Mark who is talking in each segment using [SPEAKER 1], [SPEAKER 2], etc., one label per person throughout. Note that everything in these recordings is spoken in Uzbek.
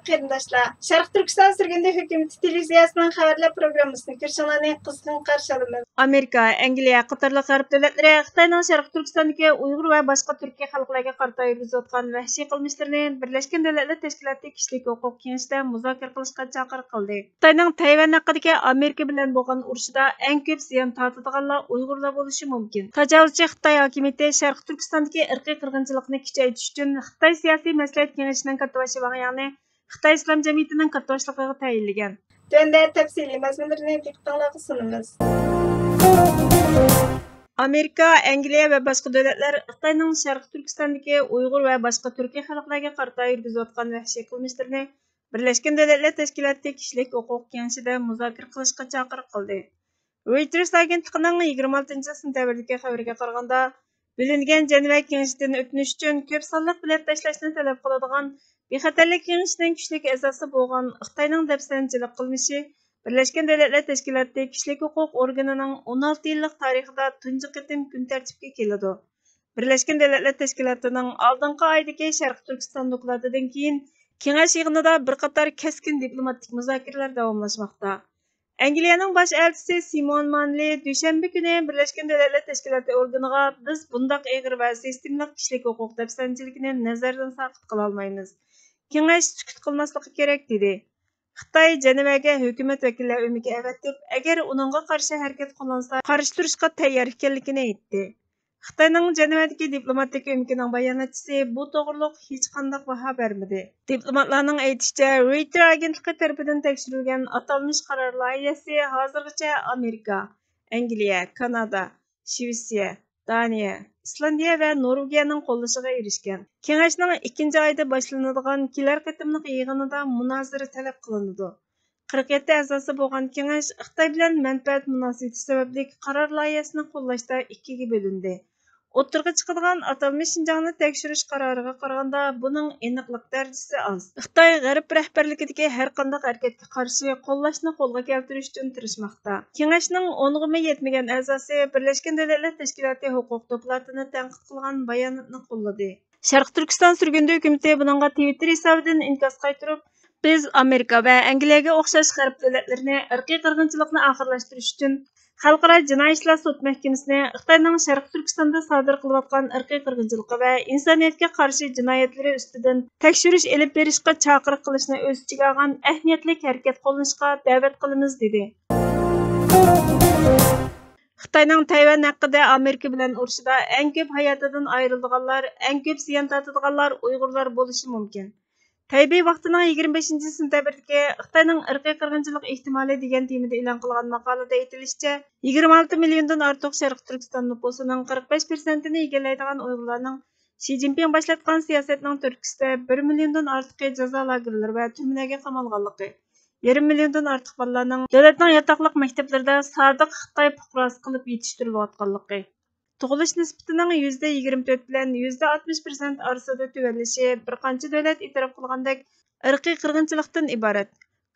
[SPEAKER 1] qarindoshlar. Sharq Turkiston Surgundi hukumati televiziyasining xabarlar programmasini ko'rishinglarni qizg'in qarshi olamiz. Amerika, Angliya qatorliq g'arb davlatlari Xitoyning Sharq Turkistondagi Uyg'ur va boshqa Turkiy xalqlarga qarata yurgizayotgan vahshiy qilmishlarini Birlashgan Davlatlar Tashkiloti Kishilik huquq kengashida muzokara qilishga chaqiriq qildi. Xitoyning Tayvan haqidagi Amerika bilan bo'lgan urushida eng ko'p ziyon tortadiganlar Uyg'urlar bo'lishi mumkin. Tajovuzchi Xitoy hokimiyati Sharq Turkistondagi irqiy qirg'inchilikni kuchaytirish uchun Xitoy siyosiy maslahat kengashining kattovashi Wang Xitoy Islom jamiyatining kattovaşligiga tayinlagan. Tönde tafsiliy mazmunlarini diqqatingizga sunamiz. Amerika, Angliya va boshqa davlatlar Xitoyning Sharq Turkistondagi Uyg'ur va boshqa Turkiy xalqlarga qarata yurgizayotgan vahshiy qilmishlarini Birlashgan Davlatlar Tashkiloti Kishilik huquq kengashida muzokara qilishga chaqiriq qildi. Reuters agentligining 26 sentabrdagi xabariga qaraganda, bilingan Jeneva kengashidan o'tinish uchun ko'p sonli bilet tashlashni talab qiladigan bexatarlik kengashining kuchlik asosi bo'lgan Xitoyning dafsanchilik qilmishi Birlashgan Davlatlar Tashkiloti Kishilik huquq organining 16 yillik tarixida tunji qitim kun tartibga keladi. Birlashgan Davlatlar Tashkilotining oldingi oydagi Sharq Turkiston dokladidan keyin kengash yig'inida bir qator keskin diplomatik muzokaralar davomlashmoqda. Angliyaning bosh elchisi Simon Manley dushanba kuni Birlashgan Davlatlar Tashkiloti organiga biz bundaq og'ir va sistemlik kishilik huquq dafsanchiligini nazardan saqit qila olmaymiz. Kengash sukut qilmasligi kerak dedi. Xitoy Jenevaga hukumat vakillari umiga avatib, agar uningga qarshi harakat qilinsa, qarshi turishga tayyor ekanligini aytdi. Xitoyning Jenevadagi diplomatik umikining bayonotchisi bu to'g'riliq hech qanday baho bermadi. Diplomatlarning aytishicha, Reuters agentligi tomonidan tekshirilgan atalmish qaror loyihasi hozirgacha Amerika, Angliya, Kanada, Shvetsiya, Daniya, Islandiya va Norvegiyaning qo'llashiga erishgan. Kengashning 2 oyda boshlanadigan kelar qitimliq yig'inida munozara talab qilinadi. 47 a'zosi bo'lgan kengash Xitoy bilan manfaat munosabati sababli qaror loyihasini qo'llashda ikkiga bo'lindi. O'tirg'i chiqadigan atalmish Shinjongni tekshirish qaroriga qaraganda buning aniqlik darajasi oz. Xitoy g'arb rahbarligidagi har qanday harakatga qarshi qo'llashni qo'lga keltirish uchun tirishmoqda. Kengashning 10 yetmagan a'zosi Birlashgan Davlatlar Tashkiloti huquq dokladini tanqid qilgan bayonotni qo'lladi. Sharq Turkiston surgundi hukumati buningga Twitter hisobidan inkos qaytarib, biz Amerika va Angliyaga o'xshash g'arb davlatlarini irqiy qirg'inchilikni oxirlashtirish uchun Xalqaro jinoiy ishlar sud mahkamasini Xitoyning Sharq Turkistonda sodir qilayotgan irqiy qirg'inchiligi va insoniyatga qarshi jinoyatlari ustidan tekshirish olib berishga chaqiriq qilishni o'z ichiga olgan ahamiyatli harakat qo'llanishga da'vat qilamiz dedi. Xitoyning Tayvan haqida Amerika bilan urushida eng ko'p hayotidan ayrilganlar, eng ko'p ziyon tortadiganlar Uyg'urlar bo'lishi mumkin. Taybey vaqtining 25 sentabrdagi Xitoyning irqiy qirg'inchilik ehtimoli degan temada e'lon qilgan maqolada aytilishicha, 26 milliondan ortiq Sharq Turkiston nufusining 45%ni egallaydigan Uyg'urlarning Xi Jinping boshlatgan siyosatning turtkisida 1 milliondan ortiq jazo lagerlari va turmalarga qamalganligi, 1,5 milliondan ortiq bolalarning davlatning yotoqliq maktablarida sodiq Xitoy fuqarosi qilib yetishtirilayotganligi, tug'ilish nisbatining %24 bilan %60% orasida tuvanlishi bir qancha davlat e'tirof qilgandek irqiy qirg'inchilikdan iborat.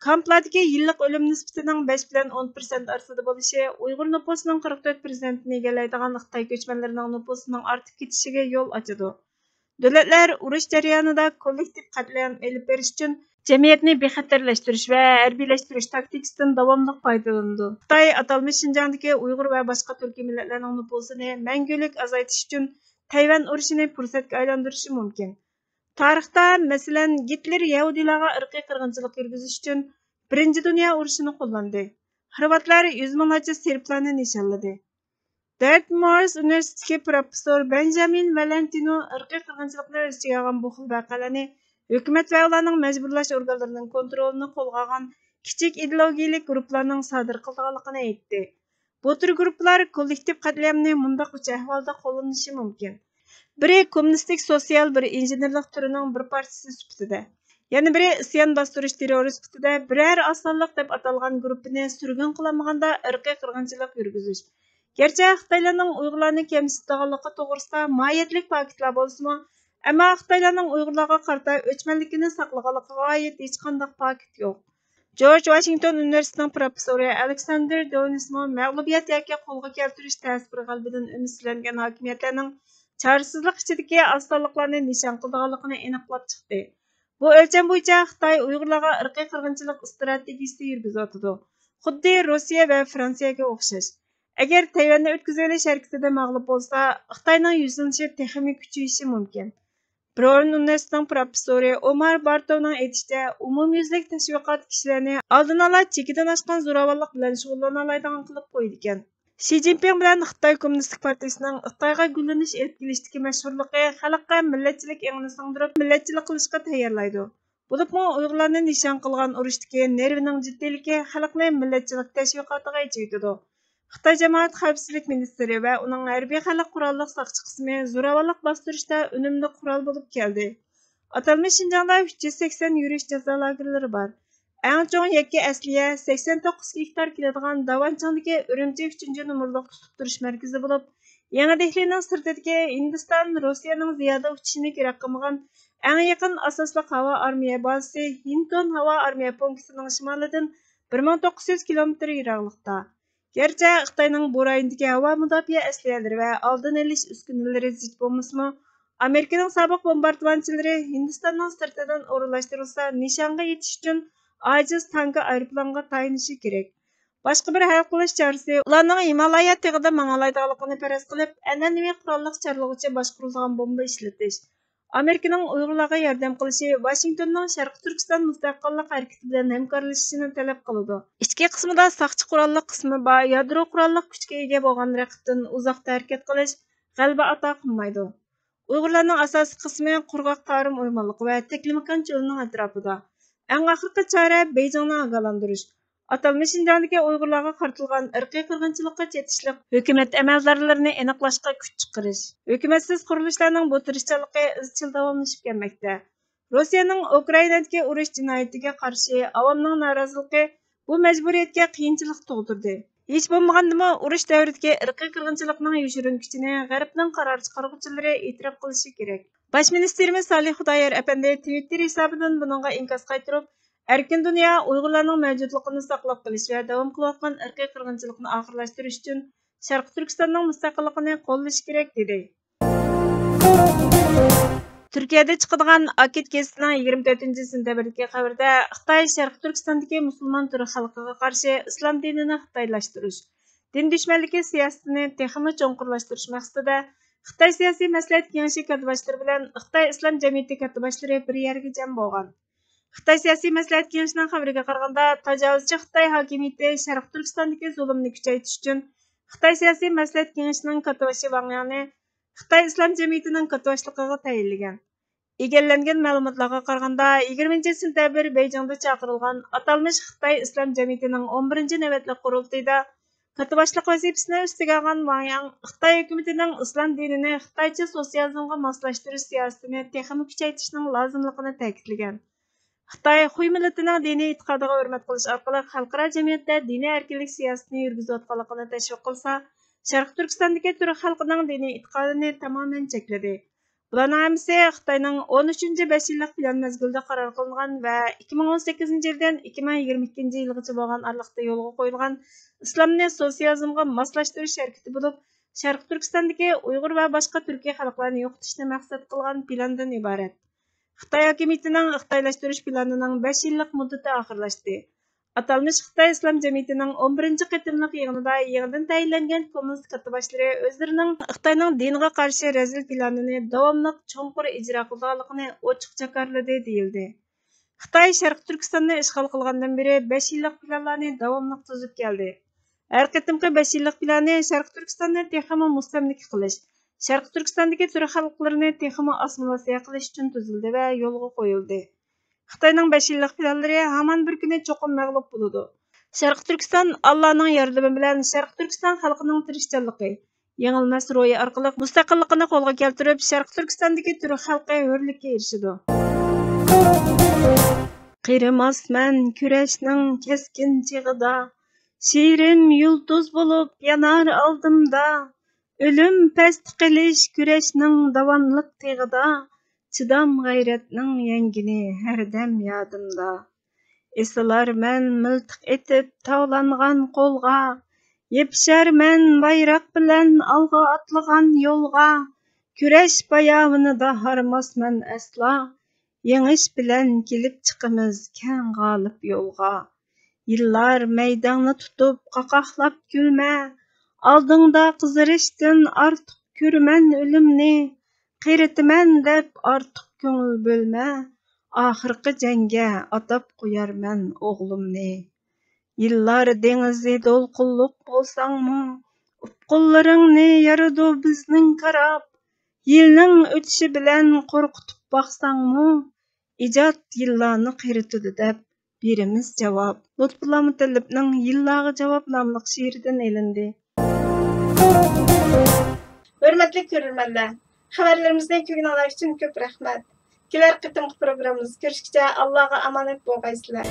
[SPEAKER 1] Kamplardagi yillik o'lim nisbatining 5 bilan 10% orasida bo'lishi Uyg'ur nufusining 44%ni egallaydigan Xitoy ko'chmanlarining nufusining ortib ketishiga yo'l ochadi. Davlatlar urush jarayonida kollektiv qatlam olib berish uchun jamiyatni bexatarlashtirish va harbiylashtirish taktikasidan davomli foydalanadi. Xitoy atalmish Shinjongdagi Uyg'ur va boshqa turkiy millatlarning nufusini mangulik azaytish uchun Tayvan urushini fursatga aylantirishi mumkin. Tarixda, masalan, Gitler Yahudilarga irqiy qirg'inchilik yurgizish uchun Birinchi dunyo urushini qo'llandi. Xorvatlar 100 minglarcha serblarni nishonladi. Dartmouth universiteti professor Benjamin Valentino irqiy qirg'inchilikni o'z ichiga olgan bu xil voqealarni hukumat va ularning majburlash organlarining kontrolini qo'lga olgan kichik ideologiyalik guruhlarning sodir qilganligini aytdi. Bu tür guruhlar kollektiv qatlamni mundaq uch ahvolda qo'llanishi mumkin. Biri kommunistik sotsial bir injenerlik turining bir partiyasi sifatida, yana biri isyon bostirish terrori sifatida biror osonlik deb atalgan guruhni surgun qilmaganda irqiy qirg'inchilik yurgizish. Gerçi Xitoylarning Uyg'urlarni kamsitganligi to'g'risida mohiyatlik faktlar bo'lsa-mu, ammo Xitoylarning Uyg'urlarga qarata o'chmanligini saqlaganligiga oid hech qanday fakt yo'q. George Washington universitetining professori Alexander Donismo mag'lubiyat yoki qo'lga keltirish ta'siri g'albidan umidlangan hokimiyatlarning chorsizlik ichidagi osonliklarni nishon qilganligini aniqlab chiqdi. Bu ölçem bo'yicha Xitoy Uyg'urlarga irqiy qirg'inchilik strategiyasi yurgizayotidi. Xuddi Rossiya va Fransiyaga o'xshash. Agar Tayvanni o'tkazilish harakatida mag'lub bo'lsa, Xitoyning yuzlanishi texnik kuchayishi mumkin. Brown universitetining professori Omar Bartovning aytishicha, umumyuzlik tashviqot kishilarni oldin ola chekidan oshgan zo'ravonlik bilan shug'ullana oladigan qilib qo'ydi ekan. Xi Jinping bilan Xitoy Kommunistik partiyasining Xitoyga gullanish elib kelishdagi mashhurligi xalqqa millatchilik engini singdirib, millatchilik qilishga tayyorlaydi. Bo'libmi Uyg'urlarni nishon qilgan urushdagi nervining jiddiyligi xalqni millatchilik tashviqotiga yetadi. Xitoy jamoat xavfsizlik ministri va uning harbiy xalq qurolli saqchi qismi zo'ravonlik bostirishda unumli qurol bo'lib keldi. Atalmish Şinjan'da 380 yurish jazo lagerlari bor. Eng cho'ng yakka asliya 89 gektar keladigan Davanchangdagi Urumchi 3 nomerlik tutib turish markazi bo'lib, Yangi Dehlining sirtidagi Hindiston Rossiyaning ziyoda uchishini kerak qilmagan eng yaqin asosliq havo armiya bazasi Hinton havo armiya punktining shimolidan 1900 kilometr yiroqlikda. Gerçi Xitoyning bu rayondagi havo mudofaa asliyalari va oldin olish uskunalari zich bo'lmasmi, Amerikaning sobiq bombardimонchilari Hindistonning sirtidan o'rinlashtirilsa, nishonga yetish uchun aciz tanki aeroplanga tayinishi kerak. Boshqa bir hal qilish chorasi ularning Himalaya tog'ida mang'alaydiganligini faraz qilib, an'anaviy qurolliq charlig'icha boshqarilgan bomba ishlatish. Amerikaning Uyg'urlarga yordam qilishi Washingtonning Sharq Turkiston mustaqillik harakati bilan hamkorlashishini talab qiladi. Ichki qismida saqchi qurolliq qismi bor, yadro qurolliq kuchga ega bo'lgan raqibdan uzoqda harakat qilish g'alaba ato qilmaydi. Uyg'urlarning asosiy qismi qurg'oq tarim o'rmonlik va Teklimakan cho'lining atrofida. Eng oxirgi chora Beyjingni ogohlantirish. Atalmish Şinjandagi Uyg'urlarga qaratilgan irqiy qirg'inchilikqa chetishlik hukumat amaldorlarini aniqlashga kuch chiqarish. Hukumatsiz qurilishlarning bu tirishchanligi izchil davomlashib kelmoqda. Rossiyaning Ukrainadagi urush jinoyatiga qarshi avomning noroziligi bu majburiyatga qiyinchilik tug'dirdi. Hech bo'lmagandimi urush davridagi irqiy qirg'inchilikning yoshirin kuchini G'arbning qaror chiqaruvchilari e'tirof qilishi kerak. Bosh ministerimiz Salih Xudoyor apandi Twitter hisobidan buningga inkos qaytarib, erkin dunyo Uyg'urlarning mavjudligini saqlab qolish va davom qilayotgan irqiy qirg'inchilikni oxirlashtirish uchun Sharq Turkistonning mustaqilligini qo'llash kerak dedi. Türkiye'de chiqadigan Akit gazetining 24-sentabrdagi xabarida Xitoy Sharq Turkistondagi musulmon turi xalqiga qarshi islom dinini xitoylashtirish, din dushmanligi siyosatini texmi cho'nqurlashtirish maqsadida Xitoy siyosiy maslahat kengashi katiboshlar bilan Xitoy islom jamiyati katiboshlari bir yerga jam bo'lgan. Xitoy siyosiy maslahat kengashining xabariga qaraganda, tajovuzchi Xitoy hokimiyati Sharq Turkistondagi zulmni kuchaytirish uchun Xitoy siyosiy maslahat kengashining katiboshi Wang Yang Xitoy islom jamiyatining katiboshligiga tayinlagan. Egallangan ma'lumotlarga qaraganda 20-sentabr Beyjingda chaqirilgan atalmish Xitoy islom jamiyatining 11-navbatlik qurultayida katiboshlik vazifasini ustiga olgan Wang Yang Xitoy hukumatining islom dinini Xitoycha sotsializmga moslashtirish siyosatini texnik kuchaytirishning lozimligini ta'kidlagan. Xitoy Xuy millatining diniy e'tiqodiga hurmat qilish orqali xalqaro jamiyatda diniy erkinlik siyosatini yurgizayotganligini tashviq qilsa, Sharq Turkistondagi turk xalqining diniy e'tiqodini tamoman chekladi. Bularning hammasi Xitoyning 13-5 yillik plan mezgilida qaror qilingan va 2018-yildan 2022-yilgacha bo'lgan aralıqda yo'lga qo'yilgan islomni sotsializmga moslashtirish harakati bo'lib, Sharq Turkistondagi Uyg'ur va boshqa turkiy xalqlarni yo'qotishni maqsad qilgan plandan iborat. Xitoy hokimiyatining xitoylashtirish planining 5 yillik muddati oxirlashdi. Atalmish Xitoy islom jamiyatining 11-chi qitimliq yig'inida yig'indan tayinlangan kommunist katiboshlari o'zlarining Xitoyning dinga qarshi razil planini davomli cho'nqur ijro qilganligini ochiq jakarladi deyildi. Xitoy Sharq Turkistonni ishg'ol qilgandan beri 5 yillik planlarni davomli tuzib keldi. Har qitimqi 5 yillik plani Sharq Turkistonni texmi mustamlika qilish, Sharq Turkistondagi turk xalqlarini texmi assimilyatsiya qilish uchun tuzildi va yo'lga qo'yildi. Xitoyning 5 yillik planlari hamon bir kuni cho'qim mag'lub bo'ladi. Sharq Turkiston Allohning yordami bilan Sharq Turkiston xalqining tirishchanligi, yengilmas ro'yi orqali mustaqilligini qo'lga keltirib, Sharq Turkistondagi turk xalqi hurlikka erishadi. Qirimasman kurashning keskin chig'ida, shirin yulduz bo'lib yanar oldimda, o'lim past qilish kurashning davomliq tig'ida. Chidam g'ayratning yangini har dam yodimda. Esilarman miltiq etib tavlangan qo'lga, yepsharman bayroq bilan alg'a atlagan yo'lga, kurash bayavini da harmasman asla. Yеңiş bilen kelip çıkımız kän galyp yolga. Yıllar meydany tutup qaqahlap gülme. Aldyňda gyzarışdyn artyk körmen ölümni. Qeretimän dep artyk köňül bölme. Ahyrky jenge atap goýarman oglumny. Yıllar deňizi dolqunluk bolsaňmy, upqullaryňny yarady bizniň karap. Ýylnyň ötüşi bilen korkutup baksaňmy, ijat yıllarny qeretidi dep berimiz jawap. Lutfullah Mutallibning Yıllarga jawap namlyk şiirinden elindi. Hörmetli görürmenler, haberlerimizden kögün alay üçün köp rahmet. Keler qıtımqı programımız görüşkice Allah'a amanet bolgaysızlar.